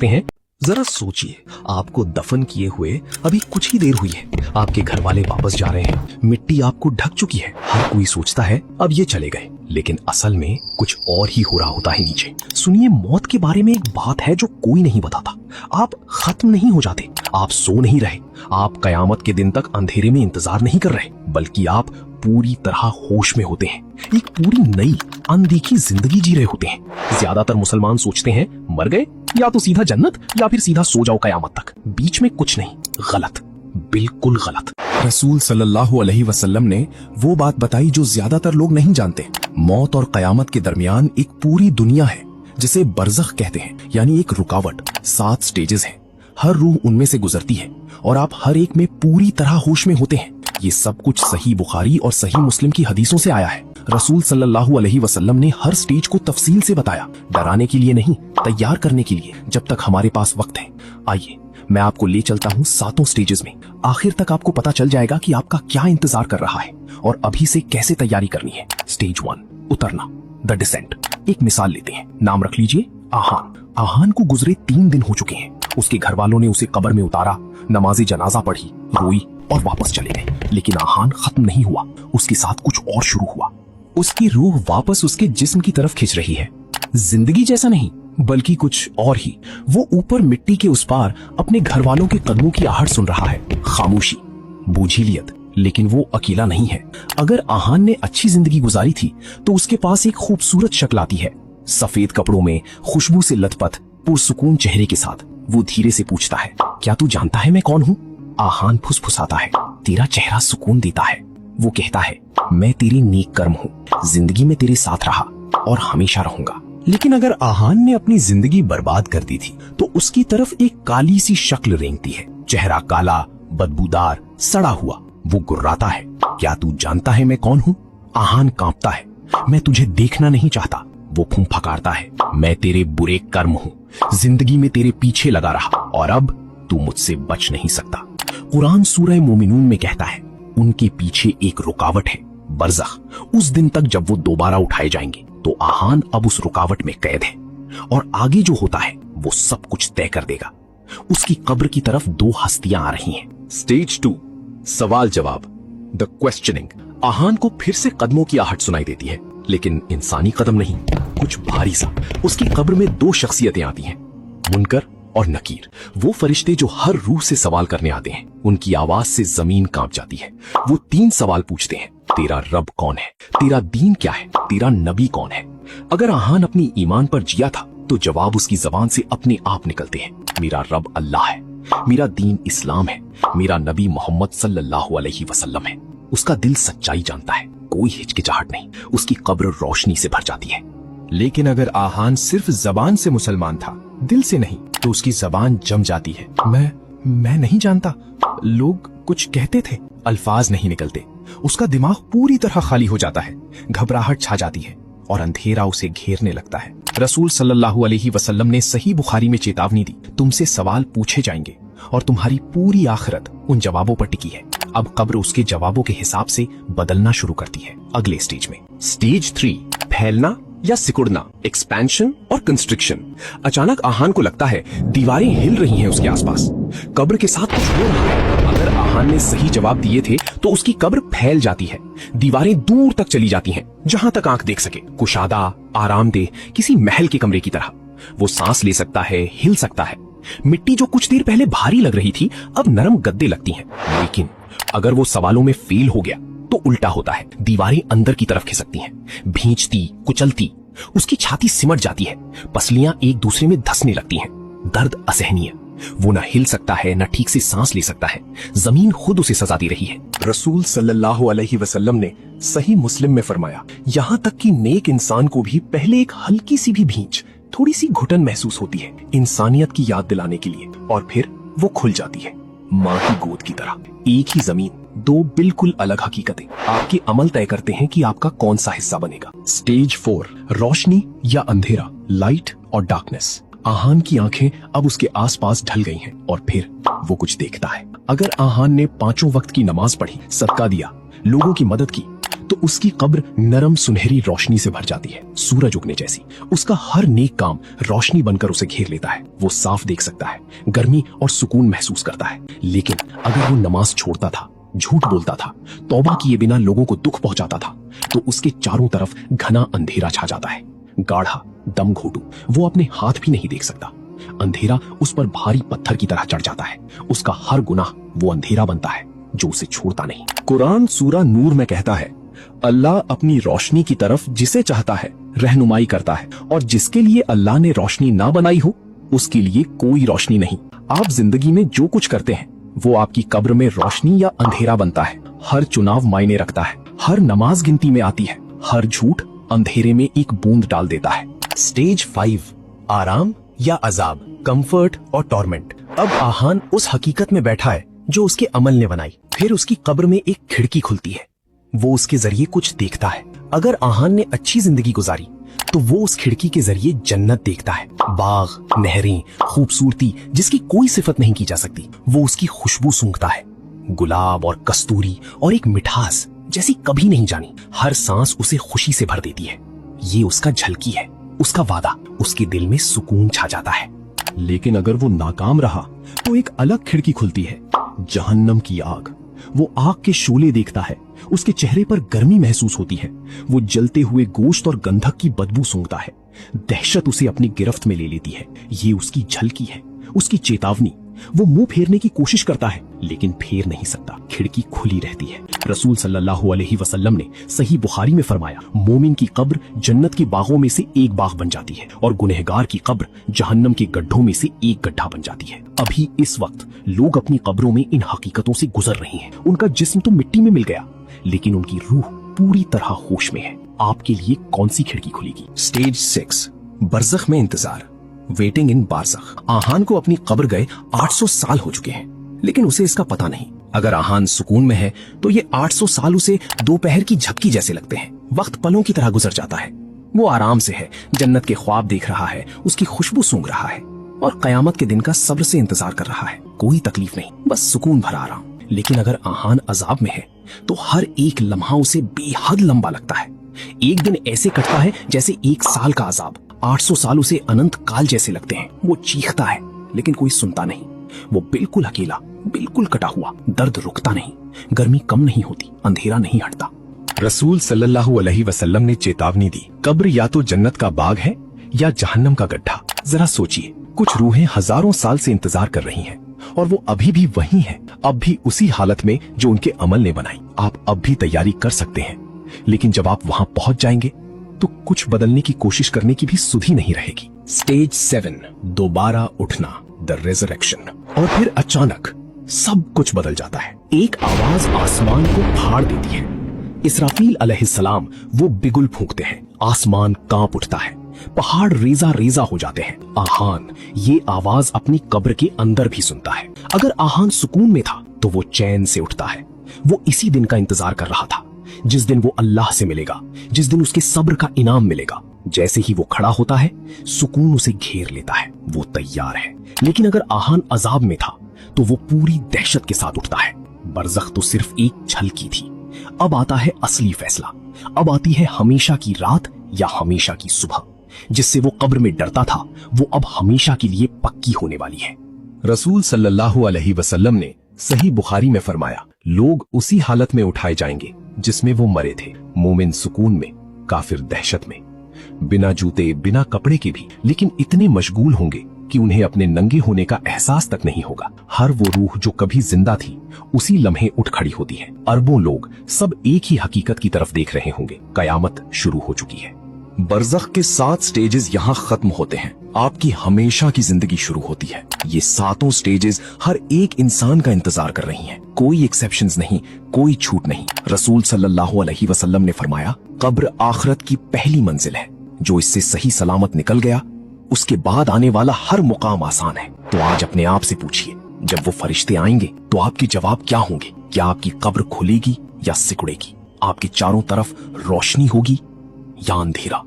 पूछते हैं, जरा सोचिए, आपको दफन किए हुए अभी कुछ ही देर हुई है, आपके घर वाले वापस जा रहे हैं, मिट्टी आपको ढक चुकी है। हर कोई सोचता है अब ये चले गए, लेकिन असल में कुछ और ही हो रहा होता है नीचे। सुनिए, मौत के बारे में एक बात है जो कोई नहीं बताता। आप खत्म नहीं हो जाते, आप सो नहीं रहे, आप कयामत के दिन तक अंधेरे में इंतजार नहीं कर रहे, बल्कि आप पूरी तरह होश में होते हैं, एक पूरी नई अनदेखी जिंदगी जी रहे होते हैं। ज्यादातर मुसलमान सोचते हैं मर गए, या तो सीधा जन्नत या फिर सीधा सो जाओ कयामत तक, बीच में कुछ नहीं। गलत, बिल्कुल गलत। रसूल सल्लल्लाहु अलैहि वसल्लम ने वो बात बताई जो ज्यादातर लोग नहीं जानते। मौत और कयामत के दरमियान एक पूरी दुनिया है जिसे बरज़ख कहते हैं, यानी एक रुकावट। 7 स्टेजेस हैं, हर रूह उनमें से गुजरती है और आप हर एक में पूरी तरह होश में होते हैं। ये सब कुछ सही बुखारी और सही मुस्लिम की हदीसों से आया है। रसूल सल्लल्लाहु अलैहि वसल्लम ने हर स्टेज को तफसील से बताया, डराने के लिए नहीं, तैयार करने के लिए, जब तक हमारे पास वक्त है। आइए मैं आपको ले चलता हूँ 7 स्टेजेस में। आखिर तक आपको पता चल जाएगा कि आपका क्या इंतजार कर रहा है और अभी से कैसे तैयारी करनी है। स्टेज 1, उतरना, द डिसेंट। एक मिसाल लेते हैं, नाम रख लीजिए आहान। आहान को गुजरे 3 दिन हो चुके हैं। उसके घर वालों ने उसे कब्र में उतारा, नमाज़े जनाजा पढ़ी, रोई और वापस चले गए। लेकिन आहान खत्म नहीं हुआ, उसके साथ कुछ और शुरू हुआ। उसकी रूह वापस उसके जिस्म की तरफ खिंच रही है। जिंदगी जैसा नहीं, बल्कि कुछ और ही। वो ऊपर मिट्टी के उस पार अपने घर वालों के कदमों की आहट सुन रहा है। खामोशी, बूझीलियत, लेकिन वो अकेला नहीं है। अगर आहान ने अच्छी जिंदगी गुजारी थी तो उसके पास एक खूबसूरत शक्ल आती है, सफेद कपड़ों में, खुशबू से लथपथ, पुरसुकून चेहरे के साथ। वो धीरे से पूछता है, क्या तू जानता है मैं कौन हूँ? आहान फुसफुसाता है, तेरा चेहरा सुकून देता है। वो कहता है, मैं तेरी नेक कर्म हूँ, जिंदगी में तेरे साथ रहा और हमेशा रहूंगा। लेकिन अगर आहान ने अपनी जिंदगी बर्बाद कर दी थी तो उसकी तरफ एक काली सी शक्ल रेंगती है, चेहरा काला, बदबूदार, सड़ा हुआ। वो गुर्राता है, क्या तू जानता है मैं कौन हूँ? आहान कांपता है, मैं तुझे देखना नहीं चाहता। वो फुंफकारता है, मैं तेरे बुरे कर्म हूँ, जिंदगी में तेरे पीछे लगा रहा और अब तू मुझसे बच नहीं सकता। कुरान सूरह मोमिनून में कहता है, उनके पीछे एक रुकावट है, बरज़ख। उस दिन तक जब वो दोबारा उठाए जाएंगे तो आहान अब उस रुकावट में कैद है और आगे जो होता है वो सब कुछ तय कर देगा। उसकी कब्र की तरफ 2 हस्तियां आ रही हैं। स्टेज 2, सवाल जवाब, द क्वेश्चनिंग। आहान को फिर से कदमों की आहट सुनाई देती है, लेकिन इंसानी कदम नहीं, कुछ भारी सा। उसकी कब्र में 2 शख्सियतें आती हैं, मुनकर और नकीर। वो फरिश्ते जो हर रूह से सवाल करने आते हैं। उनकी आवाज से जमीन कांप जाती है। वो 3 सवाल पूछते हैं, तेरा रब कौन है, तेरा दीन क्या है, तेरा नबी कौन है। अगर आहान अपनी ईमान पर जिया था तो जवाब उसकी जबान से अपने आप निकलते हैं, मेरा रब अल्लाह है, मेरा दीन इस्लाम है, मेरा नबी मोहम्मद सल्लल्लाहु अलैहि वसल्लम है। उसका दिल सच्चाई जानता है, कोई हिचकिचाहट नहीं। उसकी कब्र रोशनी से भर जाती है। लेकिन अगर आहान सिर्फ जबान से मुसलमान था, दिल से नहीं, तो उसकी जबान जम जाती है। मैं नहीं जानता, लोग कुछ कहते थे, अल्फाज नहीं निकलते। उसका दिमाग पूरी तरह खाली हो जाता है, घबराहट छा जाती है और अंधेरा उसे घेरने लगता है। रसूल सल्लल्लाहु अलैहि वसल्लम ने सही बुखारी में चेतावनी दी, तुमसे सवाल पूछे जाएंगे और तुम्हारी पूरी आखिरत उन जवाबों पर टिकी है। अब कब्र उसके जवाबों के हिसाब से बदलना शुरू करती है। अगले स्टेज में, स्टेज 3, फैलना या सिकुड़ना, एक्सपेंशन और कंस्ट्रिक्शन। अचानक आहान को लगता है दीवारें हिल रही हैं उसके आसपास, कब्र के साथ कुछ हो रहा है। अगर आहान ने सही जवाब दिए थे तो उसकी कब्र फैल जाती है, दीवारें दूर तक चली जाती हैं, जहां तक आंख देख सके। कुशादा, आरामदेह, किसी महल के कमरे की तरह। वो सांस ले सकता है, हिल सकता है। मिट्टी जो कुछ देर पहले भारी लग रही थी अब नरम गद्दे लगती हैं। लेकिन अगर वो सवालों में फेल हो गया तो उल्टा होता है, दीवारें अंदर की तरफ खिसकती हैं, भींचती, कुचलती। उसकी छाती सिमट जाती है, पसलियां एक दूसरे में धंसने लगती हैं। दर्द असहनीय, वो न हिल सकता है, न ठीक से सांस ले सकता है। जमीन खुद उसे सजा दे रही है। रसूल सल्लल्लाहु अलैहि वसल्लम ने सही मुस्लिम में फरमाया, यहाँ तक कि नेक इंसान को भी पहले एक हल्की सी भी भींच, थोड़ी सी घुटन महसूस होती है, इंसानियत की याद दिलाने के लिए, और फिर वो खुल जाती है, माँ की गोद की तरह। एक ही जमीन, 2 बिल्कुल अलग हकीकतें। आपके अमल तय करते हैं कि आपका कौन सा हिस्सा बनेगा। स्टेज 4, रोशनी या अंधेरा, लाइट और डार्कनेस। आहान की आंखें अब उसके आसपास ढल गई हैं और फिर वो कुछ देखता है। अगर आहान ने 5 वक्त की नमाज पढ़ी, सदका दिया, लोगों की मदद की, तो उसकी कब्र नरम सुनहरी रोशनी से भर जाती है, सूरज उगने जैसी। उसका हर नेक काम रोशनी बनकर उसे घेर लेता है। वो साफ देख सकता है, गर्मी और सुकून महसूस करता है। लेकिन अगर वो नमाज छोड़ता था, झूठ बोलता था, तौबा किए बिना लोगों को दुख पहुंचाता था, तो उसके चारों तरफ घना अंधेरा छा जाता है। गाढ़ा, दम घोटू, वो अपने हाथ भी नहीं देख सकता। अंधेरा उस पर भारी पत्थर की तरह चढ़ जाता है। उसका हर गुनाह वो अंधेरा बनता है जो उसे छोड़ता नहीं। कुरान सूरा नूर में कहता है, अल्लाह अपनी रोशनी की तरफ जिसे चाहता है रहनुमाई करता है, और जिसके लिए अल्लाह ने रोशनी ना बनाई हो उसके लिए कोई रोशनी नहीं। आप जिंदगी में जो कुछ करते हैं वो आपकी कब्र में रोशनी या अंधेरा बनता है। हर चुनाव मायने रखता है, हर नमाज गिनती में आती है, हर झूठ अंधेरे में एक बूंद डाल देता है। स्टेज 5, आराम या अजाब, कंफर्ट और टॉर्मेंट। अब आहान उस हकीकत में बैठा है जो उसके अमल ने बनाई। फिर उसकी कब्र में एक खिड़की खुलती है, वो उसके जरिए कुछ देखता है। अगर आहान ने अच्छी जिंदगी गुजारी तो वो उस खिड़की के जरिए जन्नत देखता है। बाग, नहरें, खूबसूरती जिसकी कोई सिफत नहीं की जा सकती, वो उसकी खुशबू सूंघता है। गुलाब और कस्तूरी और एक मिठास जैसी कभी नहीं जानी। हर सांस उसे खुशी से भर देती है। ये उसका झलकी है, उसका वादा। उसके दिल में सुकून छा जाता है। लेकिन अगर वो नाकाम रहा तो एक अलग खिड़की खुलती है, जहन्नम की आग। वो आग के शोले देखता है, उसके चेहरे पर गर्मी महसूस होती है। वो जलते हुए गोश्त और गंधक की बदबू सूंघता है। दहशत उसे अपनी गिरफ्त में ले लेती है। ये उसकी झलकी है, उसकी चेतावनी। वो मुंह फेरने की कोशिश करता है लेकिन फेर नहीं सकता। खिड़की खुली रहती है। रसूल सल्लल्लाहु अलैहि वसल्लम ने सही बुखारी में फरमाया, मोमिन की कब्र जन्नत के बागों में से एक बाग बन जाती है और गुनहगार की कब्र जहन्नम के गड्ढों में से एक गड्ढा बन जाती है। अभी इस वक्त लोग अपनी कब्रों में इन हकीकतों से गुजर रहे हैं। उनका जिस्म तो मिट्टी में मिल गया लेकिन उनकी रूह पूरी तरह होश में है। आपके लिए कौन सी खिड़की खुलेगी? स्टेज 6, बरज़ख में इंतजार, वेटिंग इन बारज़ख। आहान को अपनी कब्र गए 800 साल हो चुके हैं लेकिन उसे इसका पता नहीं। अगर आहान सुकून में है तो ये 800 साल उसे दोपहर की झपकी जैसे लगते हैं। वक्त पलों की तरह गुजर जाता है। वो आराम से है, जन्नत के ख्वाब देख रहा है, उसकी खुशबू सूंघ रहा है और कयामत के दिन का सब्र से इंतजार कर रहा है। कोई तकलीफ नहीं, बस सुकून भरा आराम। लेकिन अगर आहान अजाब में है तो हर एक लम्हा उसे बेहद लंबा लगता है। एक दिन ऐसे कटता है जैसे 1 साल का अजाब। 800 साल उसे अनंत काल जैसे लगते हैं। वो चीखता है लेकिन कोई सुनता नहीं। वो बिल्कुल अकेला, बिल्कुल कटा हुआ। दर्द रुकता नहीं, गर्मी कम नहीं होती, अंधेरा नहीं हटता। रसूल सल्लल्लाहु अलैहि वसल्लम ने चेतावनी दी, कब्र या तो जन्नत का बाग है या जहन्नम का गड्ढा। जरा सोचिए, कुछ रूहें हजारों साल से इंतजार कर रही हैं और वो अभी भी वही हैं, अब भी उसी हालत में जो उनके अमल ने बनाई। आप अब भी तैयारी कर सकते हैं लेकिन जब आप वहां पहुंच जाएंगे तो कुछ बदलने की कोशिश करने की भी सुधि नहीं रहेगी। स्टेज 7, दोबारा उठना, द रेजरेक्शन। और फिर अचानक सब कुछ बदल जाता है। एक आवाज आसमान को फाड़ देती है। इसराफील अलैहिस्सलाम वो बिगुल फूंकते हैं, आसमान कांप उठता है, पहाड़ रेजा रेजा हो जाते हैं। आहान ये आवाज अपनी कब्र के अंदर भी सुनता है। अगर आहान सुकून में था तो वो चैन से उठता है। वो इसी दिन का इंतजार कर रहा था, जिस दिन वो अल्लाह से मिलेगा, जिस दिन उसके सब्र का इनाम मिलेगा। जैसे ही वो खड़ा होता है, सुकून उसे घेर लेता है। वो तैयार है। लेकिन अगर आहान अजाब में था तो वो पूरी दहशत के साथ उठता है। बरज़ख तो सिर्फ एक झलकी थी। अब आता है असली फैसला। अब आती है हमेशा की रात या हमेशा की सुबह। जिससे वो कब्र में डरता था वो अब हमेशा के लिए पक्की होने वाली है। रसूल सल्लल्लाहु अलैहि वसल्लम ने सही बुखारी में फरमाया, लोग उसी हालत में उठाए जाएंगे जिसमें वो मरे थे। मोमिन सुकून में, काफिर दहशत में, बिना जूते बिना कपड़े के भी, लेकिन इतने मशगूल होंगे कि उन्हें अपने नंगे होने का एहसास तक नहीं होगा। हर वो रूह जो कभी जिंदा थी उसी लम्हे उठ खड़ी होती है। अरबों लोग सब एक ही हकीकत की तरफ देख रहे होंगे, कयामत शुरू हो चुकी है। बरज़ख के 7 स्टेजेस यहाँ खत्म होते हैं। आपकी हमेशा की जिंदगी शुरू होती है। ये 7 स्टेजेस हर एक इंसान का इंतजार कर रही हैं। कोई एक्सेप्शंस नहीं, कोई छूट नहीं। रसूल सल्लल्लाहु अलैहि वसल्लम ने फरमाया, कब्र आखिरत की पहली मंजिल है। जो इससे सही सलामत निकल गया उसके बाद आने वाला हर मुकाम आसान है। तो आज अपने आप से पूछिए, जब वो फरिश्ते आएंगे तो आपके जवाब क्या होंगे? क्या आपकी कब्र खुलेगी या सिकुड़ेगी? आपके चारों तरफ रोशनी होगी या अंधेरा?